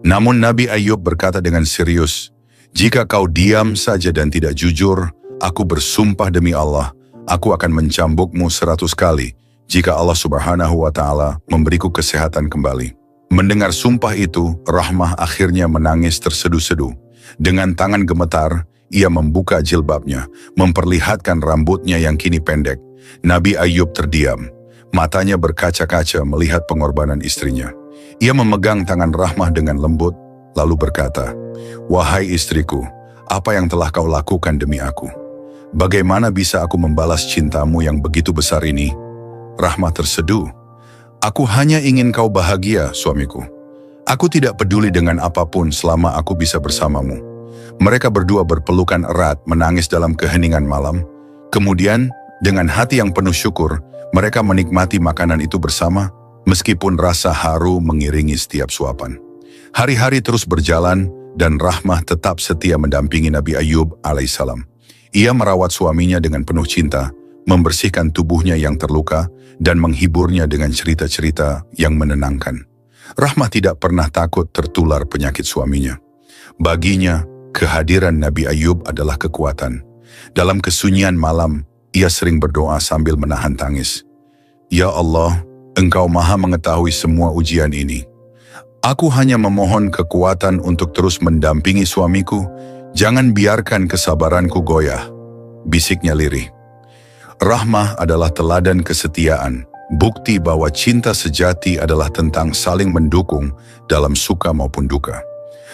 Namun Nabi Ayub berkata dengan serius, "Jika kau diam saja dan tidak jujur, aku bersumpah demi Allah, aku akan mencambukmu 100 kali jika Allah Subhanahu wa Ta'ala memberiku kesehatan kembali." Mendengar sumpah itu, Rahmah akhirnya menangis terseduh-seduh. Dengan tangan gemetar, ia membuka jilbabnya, memperlihatkan rambutnya yang kini pendek. Nabi Ayub terdiam. Matanya berkaca-kaca melihat pengorbanan istrinya. Ia memegang tangan Rahmah dengan lembut, lalu berkata, "Wahai istriku, apa yang telah kau lakukan demi aku? Bagaimana bisa aku membalas cintamu yang begitu besar ini?" Rahmah terseduh. "Aku hanya ingin kau bahagia, suamiku. Aku tidak peduli dengan apapun selama aku bisa bersamamu." Mereka berdua berpelukan erat, menangis dalam keheningan malam. Kemudian, dengan hati yang penuh syukur, mereka menikmati makanan itu bersama, meskipun rasa haru mengiringi setiap suapan. Hari-hari terus berjalan, dan Rahmah tetap setia mendampingi Nabi Ayub alaihissalam. Ia merawat suaminya dengan penuh cinta, membersihkan tubuhnya yang terluka, dan menghiburnya dengan cerita-cerita yang menenangkan. Rahmah tidak pernah takut tertular penyakit suaminya. Baginya, kehadiran Nabi Ayub adalah kekuatan. Dalam kesunyian malam, ia sering berdoa sambil menahan tangis. "Ya Allah, Engkau Maha mengetahui semua ujian ini. Aku hanya memohon kekuatan untuk terus mendampingi suamiku. Jangan biarkan kesabaranku goyah," bisiknya lirih. Rahmah adalah teladan kesetiaan, bukti bahwa cinta sejati adalah tentang saling mendukung dalam suka maupun duka.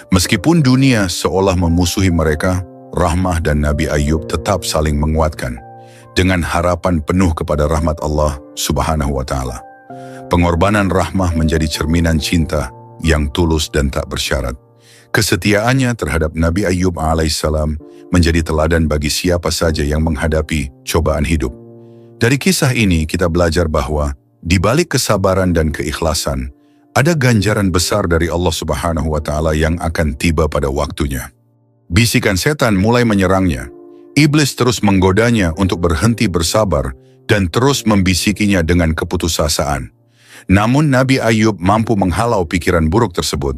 Meskipun dunia seolah memusuhi mereka, Rahmah dan Nabi Ayub tetap saling menguatkan, dengan harapan penuh kepada rahmat Allah Subhanahu wa Ta'ala. Pengorbanan Rahmah menjadi cerminan cinta yang tulus dan tak bersyarat. Kesetiaannya terhadap Nabi Ayub alaihissalam menjadi teladan bagi siapa saja yang menghadapi cobaan hidup. Dari kisah ini kita belajar bahwa di balik kesabaran dan keikhlasan, ada ganjaran besar dari Allah Subhanahu wa Ta'ala yang akan tiba pada waktunya. Bisikan setan mulai menyerangnya. Iblis terus menggodanya untuk berhenti bersabar dan terus membisikinya dengan keputusasaan. Namun Nabi Ayub mampu menghalau pikiran buruk tersebut.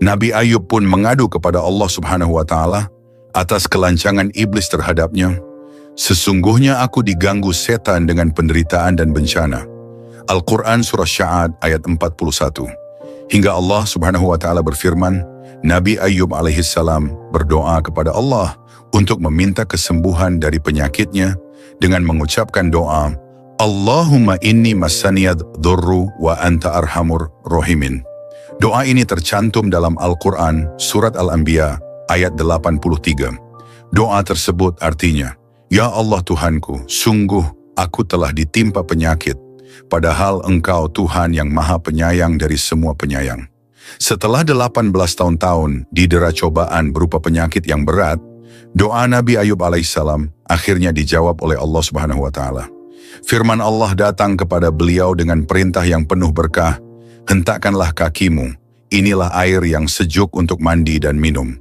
Nabi Ayub pun mengadu kepada Allah Subhanahu wa Ta'ala atas kelancangan iblis terhadapnya. Sesungguhnya aku diganggu setan dengan penderitaan dan bencana. Al-Quran Surah Sya'ad ayat 41. Hingga Allah Subhanahu wa Ta'ala berfirman, Nabi Ayub alaihissalam berdoa kepada Allah untuk meminta kesembuhan dari penyakitnya dengan mengucapkan doa, Allahumma inni massaniyad dhurru wa anta arhamur rahimin. Doa ini tercantum dalam Al-Quran Surat Al-Anbiya ayat 83. Doa tersebut artinya, Ya Allah Tuhanku, sungguh aku telah ditimpa penyakit, padahal Engkau Tuhan yang Maha Penyayang dari semua penyayang. Setelah 18 tahun didera cobaan berupa penyakit yang berat, doa Nabi Ayub alaihissalam akhirnya dijawab oleh Allah Subhanahu wa Ta'ala. Firman Allah datang kepada beliau dengan perintah yang penuh berkah, hentakkanlah kakimu, inilah air yang sejuk untuk mandi dan minum.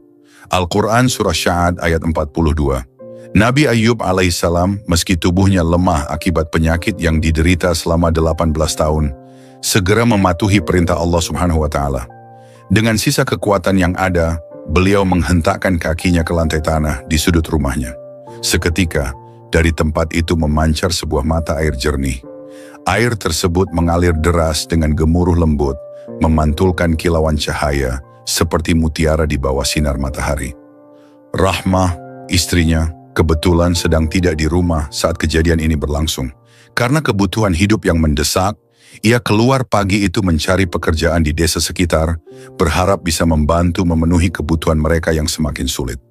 Al-Quran Surah Sya'ad ayat 42. Nabi Ayub alaihissalam meski tubuhnya lemah akibat penyakit yang diderita selama 18 tahun, segera mematuhi perintah Allah Subhanahu wa Ta'ala. Dengan sisa kekuatan yang ada, beliau menghentakkan kakinya ke lantai tanah di sudut rumahnya. Seketika, dari tempat itu memancar sebuah mata air jernih. Air tersebut mengalir deras dengan gemuruh lembut, memantulkan kilauan cahaya seperti mutiara di bawah sinar matahari. Rahmah, istrinya, kebetulan sedang tidak di rumah saat kejadian ini berlangsung. Karena kebutuhan hidup yang mendesak, ia keluar pagi itu mencari pekerjaan di desa sekitar, berharap bisa membantu memenuhi kebutuhan mereka yang semakin sulit.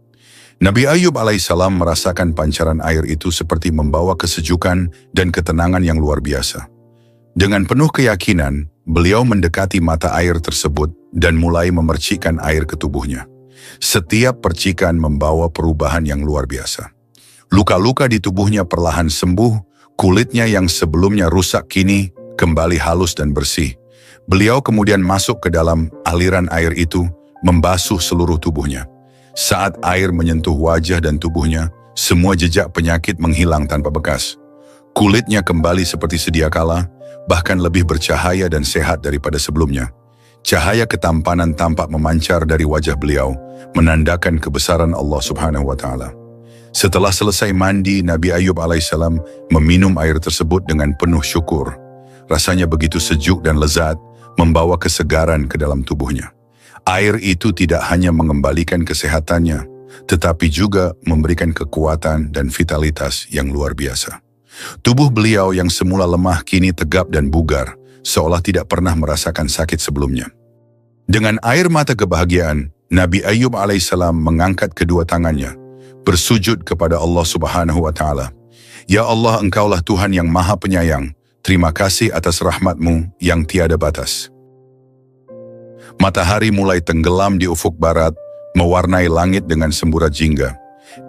Nabi Ayub alaihissalam merasakan pancaran air itu seperti membawa kesejukan dan ketenangan yang luar biasa. Dengan penuh keyakinan, beliau mendekati mata air tersebut dan mulai memercikkan air ke tubuhnya. Setiap percikan membawa perubahan yang luar biasa. Luka-luka di tubuhnya perlahan sembuh, kulitnya yang sebelumnya rusak kini kembali halus dan bersih. Beliau kemudian masuk ke dalam aliran air itu, membasuh seluruh tubuhnya. Saat air menyentuh wajah dan tubuhnya, semua jejak penyakit menghilang tanpa bekas. Kulitnya kembali seperti sedia kala, bahkan lebih bercahaya dan sehat daripada sebelumnya. Cahaya ketampanan tampak memancar dari wajah beliau, menandakan kebesaran Allah Subhanahu wa Ta'ala. Setelah selesai mandi, Nabi Ayub alaihissalam meminum air tersebut dengan penuh syukur. Rasanya begitu sejuk dan lezat, membawa kesegaran ke dalam tubuhnya. Air itu tidak hanya mengembalikan kesehatannya, tetapi juga memberikan kekuatan dan vitalitas yang luar biasa. Tubuh beliau yang semula lemah kini tegap dan bugar, seolah tidak pernah merasakan sakit sebelumnya. Dengan air mata kebahagiaan, Nabi Ayub alaihissalam mengangkat kedua tangannya, bersujud kepada Allah Subhanahu wa Ta'ala. Ya Allah, Engkaulah Tuhan yang Maha Penyayang, terima kasih atas rahmat-Mu yang tiada batas. Matahari mulai tenggelam di ufuk barat, mewarnai langit dengan semburat jingga.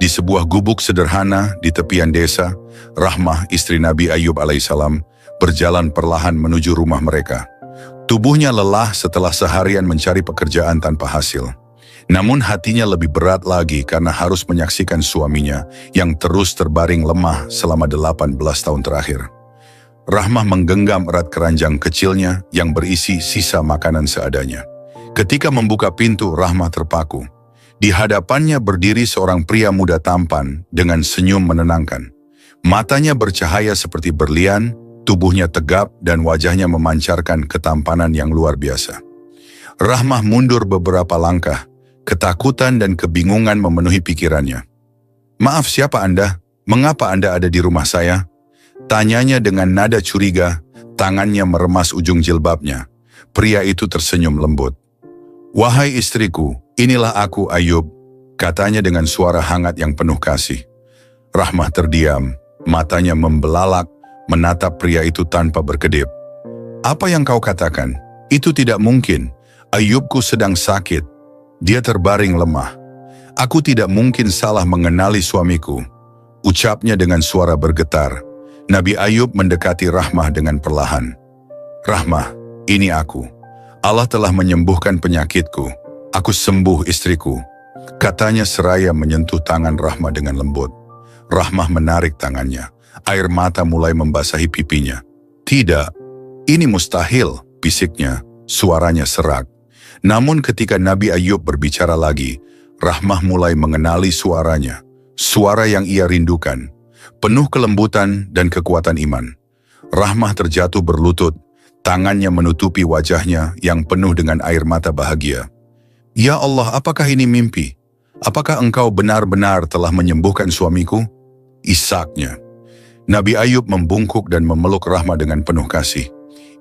Di sebuah gubuk sederhana di tepian desa, Rahmah, istri Nabi Ayub alaihissalam, berjalan perlahan menuju rumah mereka. Tubuhnya lelah setelah seharian mencari pekerjaan tanpa hasil. Namun hatinya lebih berat lagi karena harus menyaksikan suaminya yang terus terbaring lemah selama 18 tahun terakhir. Rahmah menggenggam erat keranjang kecilnya yang berisi sisa makanan seadanya. Ketika membuka pintu, Rahmah terpaku. Di hadapannya berdiri seorang pria muda tampan dengan senyum menenangkan. Matanya bercahaya seperti berlian, tubuhnya tegap dan wajahnya memancarkan ketampanan yang luar biasa. Rahmah mundur beberapa langkah, ketakutan dan kebingungan memenuhi pikirannya. Maaf, siapa Anda? Mengapa Anda ada di rumah saya? Tanyanya dengan nada curiga, tangannya meremas ujung jilbabnya. Pria itu tersenyum lembut. Wahai istriku, inilah aku Ayub, katanya dengan suara hangat yang penuh kasih. Rahmah terdiam, matanya membelalak, menatap pria itu tanpa berkedip. Apa yang kau katakan? Itu tidak mungkin. Ayubku sedang sakit. Dia terbaring lemah. Aku tidak mungkin salah mengenali suamiku, ucapnya dengan suara bergetar. Nabi Ayub mendekati Rahmah dengan perlahan. Rahmah, ini aku. Allah telah menyembuhkan penyakitku. Aku sembuh istriku, katanya seraya menyentuh tangan Rahmah dengan lembut. Rahmah menarik tangannya. Air mata mulai membasahi pipinya. "Tidak, ini mustahil," bisiknya. Suaranya serak. Namun ketika Nabi Ayub berbicara lagi, Rahmah mulai mengenali suaranya. Suara yang ia rindukan, penuh kelembutan dan kekuatan iman. Rahmah terjatuh berlutut, tangannya menutupi wajahnya yang penuh dengan air mata bahagia. "Ya Allah, apakah ini mimpi? Apakah engkau benar-benar telah menyembuhkan suamiku?" Isaknya. Nabi Ayub membungkuk dan memeluk Rahmah dengan penuh kasih.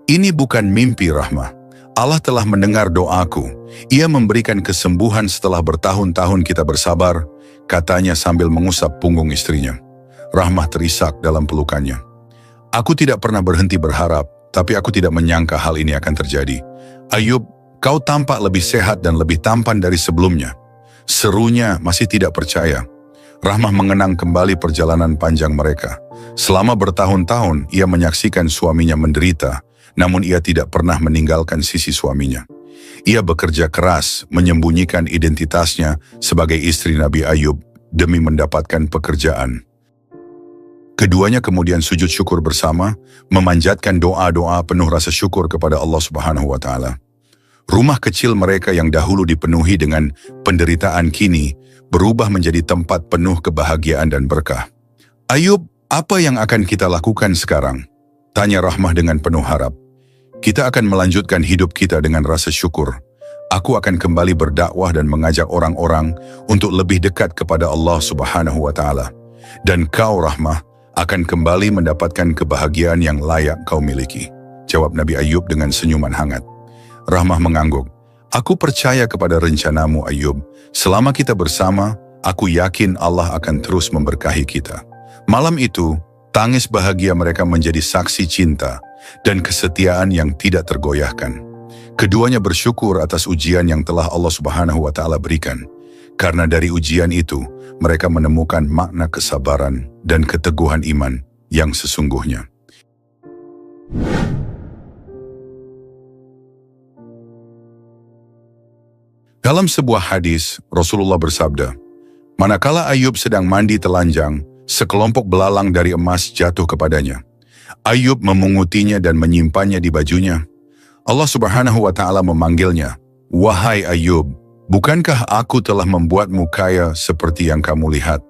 "Ini bukan mimpi, Rahmah. Allah telah mendengar doaku. Ia memberikan kesembuhan setelah bertahun-tahun kita bersabar," katanya sambil mengusap punggung istrinya. Rahmah terisak dalam pelukannya. "Aku tidak pernah berhenti berharap, tapi aku tidak menyangka hal ini akan terjadi. Ayub, kau tampak lebih sehat dan lebih tampan dari sebelumnya." Serunya masih tidak percaya. Rahmah mengenang kembali perjalanan panjang mereka. Selama bertahun-tahun ia menyaksikan suaminya menderita, namun ia tidak pernah meninggalkan sisi suaminya. Ia bekerja keras menyembunyikan identitasnya sebagai istri Nabi Ayub demi mendapatkan pekerjaan. Keduanya kemudian sujud syukur bersama, memanjatkan doa-doa penuh rasa syukur kepada Allah Subhanahu wa Ta'ala. Rumah kecil mereka yang dahulu dipenuhi dengan penderitaan kini berubah menjadi tempat penuh kebahagiaan dan berkah. "Ayub, apa yang akan kita lakukan sekarang?" tanya Rahmah dengan penuh harap. "Kita akan melanjutkan hidup kita dengan rasa syukur. Aku akan kembali berdakwah dan mengajak orang-orang untuk lebih dekat kepada Allah Subhanahu wa Ta'ala. Dan kau, Rahmah, akan kembali mendapatkan kebahagiaan yang layak kau miliki," jawab Nabi Ayub dengan senyuman hangat. Rahmah mengangguk. "Aku percaya kepada rencanamu, Ayub. Selama kita bersama, aku yakin Allah akan terus memberkahi kita." Malam itu, tangis bahagia mereka menjadi saksi cinta dan kesetiaan yang tidak tergoyahkan. Keduanya bersyukur atas ujian yang telah Allah Subhanahu wa Ta'ala berikan. Karena dari ujian itu, mereka menemukan makna kesabaran dan keteguhan iman yang sesungguhnya. Dalam sebuah hadis, Rasulullah bersabda, "Manakala Ayub sedang mandi telanjang, sekelompok belalang dari emas jatuh kepadanya. Ayub memungutinya dan menyimpannya di bajunya. Allah Subhanahu wa Ta'ala memanggilnya, 'Wahai Ayub, bukankah aku telah membuatmu kaya seperti yang kamu lihat?'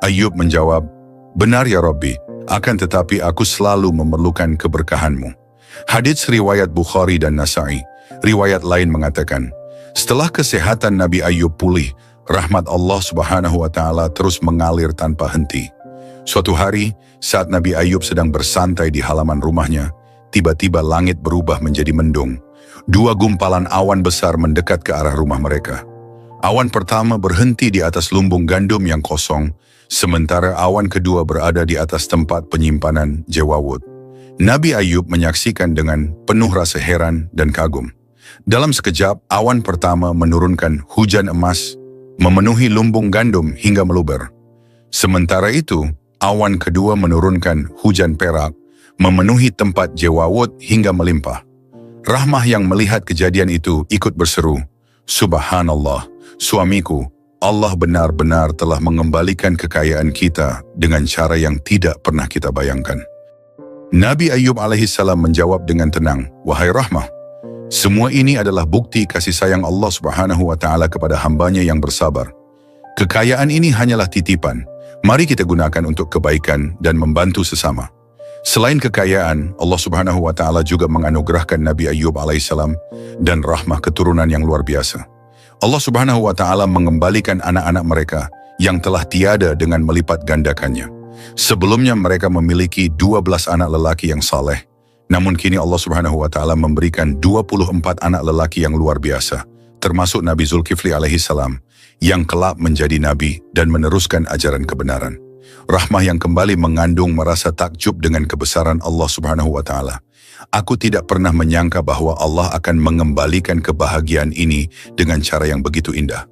Ayub menjawab, 'Benar ya Rabbi, akan tetapi aku selalu memerlukan keberkahanmu." Hadits riwayat Bukhari dan Nasa'i. Riwayat lain mengatakan, setelah kesehatan Nabi Ayub pulih, rahmat Allah Subhanahu wa Ta'ala terus mengalir tanpa henti. Suatu hari, saat Nabi Ayub sedang bersantai di halaman rumahnya, tiba-tiba langit berubah menjadi mendung. Dua gumpalan awan besar mendekat ke arah rumah mereka. Awan pertama berhenti di atas lumbung gandum yang kosong, sementara awan kedua berada di atas tempat penyimpanan jewawut. Nabi Ayub menyaksikan dengan penuh rasa heran dan kagum. Dalam sekejap, awan pertama menurunkan hujan emas, memenuhi lumbung gandum hingga meluber. Sementara itu, awan kedua menurunkan hujan perak, memenuhi tempat jewawut hingga melimpah. Rahmah yang melihat kejadian itu ikut berseru, "Subhanallah, suamiku, Allah benar-benar telah mengembalikan kekayaan kita dengan cara yang tidak pernah kita bayangkan." Nabi Ayub alaihissalam menjawab dengan tenang, "Wahai Rahmah, semua ini adalah bukti kasih sayang Allah Subhanahu wa Ta'ala kepada hambanya yang bersabar. Kekayaan ini hanyalah titipan. Mari kita gunakan untuk kebaikan dan membantu sesama." Selain kekayaan, Allah Subhanahu wa Ta'ala juga menganugerahkan Nabi Ayub alaihissalam dan rahmah keturunan yang luar biasa. Allah Subhanahu wa Ta'ala mengembalikan anak-anak mereka yang telah tiada dengan melipat gandakannya. Sebelumnya mereka memiliki 12 anak lelaki yang saleh, namun kini Allah Subhanahu wa Ta'ala memberikan 24 anak lelaki yang luar biasa, termasuk Nabi Zulkifli alaihissalam, yang kelak menjadi nabi dan meneruskan ajaran kebenaran. Rahmah yang kembali mengandung merasa takjub dengan kebesaran Allah Subhanahu wa Ta'ala. "Aku tidak pernah menyangka bahwa Allah akan mengembalikan kebahagiaan ini dengan cara yang begitu indah.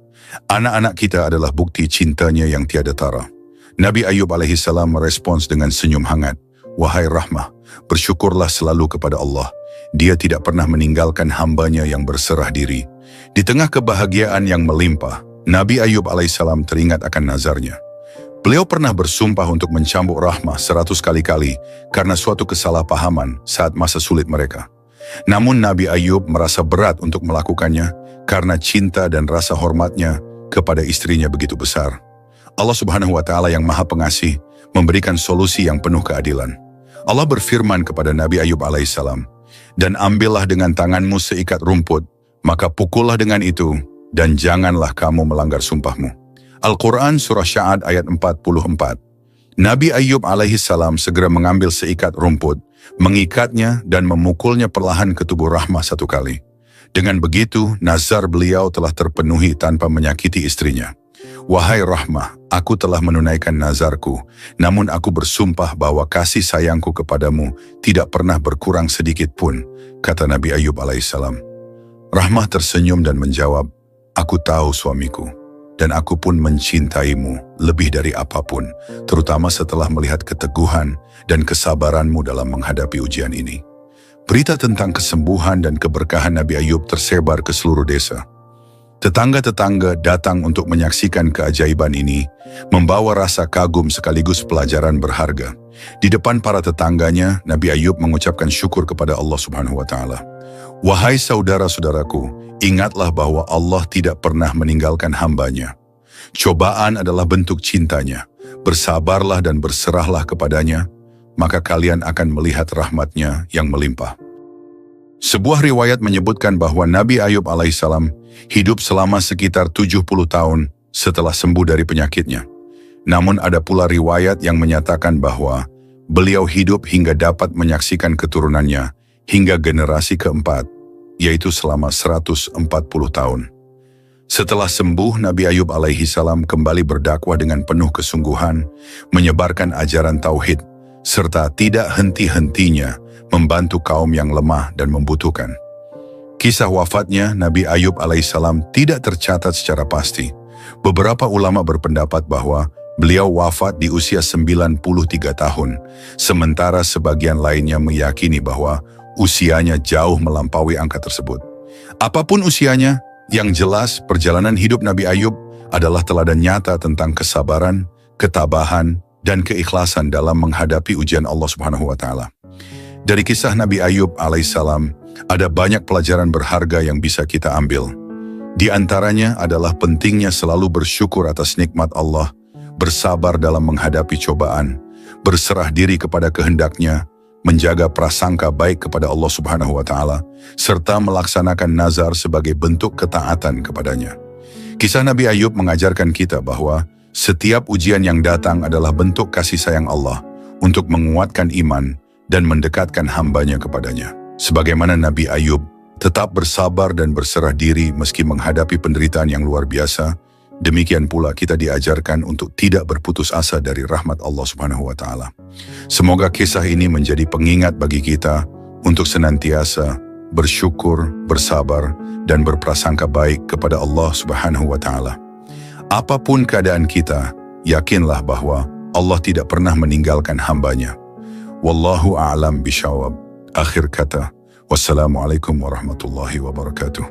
Anak-anak kita adalah bukti cintanya yang tiada tara." Nabi Ayub alaihissalam merespons dengan senyum hangat, "Wahai Rahmah, bersyukurlah selalu kepada Allah. Dia tidak pernah meninggalkan hambanya yang berserah diri." Di tengah kebahagiaan yang melimpah, Nabi Ayub alaihissalam teringat akan nazarnya. Beliau pernah bersumpah untuk mencambuk Rahmah 100 kali-kali karena suatu kesalahpahaman saat masa sulit mereka. Namun Nabi Ayub merasa berat untuk melakukannya karena cinta dan rasa hormatnya kepada istrinya begitu besar. Allah Subhanahu wa Ta'ala yang Maha Pengasih memberikan solusi yang penuh keadilan. Allah berfirman kepada Nabi Ayub alaihissalam, "Dan ambillah dengan tanganmu seikat rumput, maka pukullah dengan itu, dan janganlah kamu melanggar sumpahmu." Al-Quran Surah Sya'ad ayat 44. Nabi Ayub alaihissalam segera mengambil seikat rumput, mengikatnya dan memukulnya perlahan ke tubuh Rahmah 1 kali. Dengan begitu, nazar beliau telah terpenuhi tanpa menyakiti istrinya. "Wahai Rahmah, aku telah menunaikan nazarku, namun aku bersumpah bahwa kasih sayangku kepadamu tidak pernah berkurang sedikit pun," kata Nabi Ayub alaihissalam. Rahmah tersenyum dan menjawab, "Aku tahu suamiku, dan aku pun mencintaimu lebih dari apapun, terutama setelah melihat keteguhan dan kesabaranmu dalam menghadapi ujian ini." Berita tentang kesembuhan dan keberkahan Nabi Ayub tersebar ke seluruh desa. Tetangga-tetangga datang untuk menyaksikan keajaiban ini, membawa rasa kagum sekaligus pelajaran berharga. Di depan para tetangganya, Nabi Ayub mengucapkan syukur kepada Allah Subhanahu wa Ta'ala. "Wahai saudara-saudaraku, ingatlah bahwa Allah tidak pernah meninggalkan hambanya. Cobaan adalah bentuk cintanya. Bersabarlah dan berserahlah kepadanya, maka kalian akan melihat rahmatnya yang melimpah." Sebuah riwayat menyebutkan bahwa Nabi Ayub alaihissalam hidup selama sekitar 70 tahun setelah sembuh dari penyakitnya. Namun ada pula riwayat yang menyatakan bahwa beliau hidup hingga dapat menyaksikan keturunannya hingga generasi keempat, yaitu selama 140 tahun. Setelah sembuh, Nabi Ayub alaihissalam kembali berdakwah dengan penuh kesungguhan, menyebarkan ajaran tauhid, serta tidak henti-hentinya membantu kaum yang lemah dan membutuhkan. Kisah wafatnya Nabi Ayub alaihissalam tidak tercatat secara pasti. Beberapa ulama berpendapat bahwa beliau wafat di usia 93 tahun, sementara sebagian lainnya meyakini bahwa usianya jauh melampaui angka tersebut. Apapun usianya, yang jelas perjalanan hidup Nabi Ayub adalah teladan nyata tentang kesabaran, ketabahan, dan keikhlasan dalam menghadapi ujian Allah Subhanahu wa Ta'ala. Dari kisah Nabi Ayub alaihissalam, ada banyak pelajaran berharga yang bisa kita ambil. Di antaranya adalah pentingnya selalu bersyukur atas nikmat Allah, bersabar dalam menghadapi cobaan, berserah diri kepada kehendaknya, menjaga prasangka baik kepada Allah Subhanahu wa Ta'ala, serta melaksanakan nazar sebagai bentuk ketaatan kepadanya. Kisah Nabi Ayub mengajarkan kita bahwa setiap ujian yang datang adalah bentuk kasih sayang Allah untuk menguatkan iman dan mendekatkan hambanya kepadanya. Sebagaimana Nabi Ayub tetap bersabar dan berserah diri meski menghadapi penderitaan yang luar biasa, demikian pula kita diajarkan untuk tidak berputus asa dari rahmat Allah Subhanahu wa Ta'ala. Semoga kisah ini menjadi pengingat bagi kita untuk senantiasa bersyukur, bersabar, dan berprasangka baik kepada Allah Subhanahu wa Ta'ala. Apapun keadaan kita, yakinlah bahwa Allah tidak pernah meninggalkan hambanya. Wallahu a'lam bishawab. Akhir kata, wassalamualaikum warahmatullahi wabarakatuh.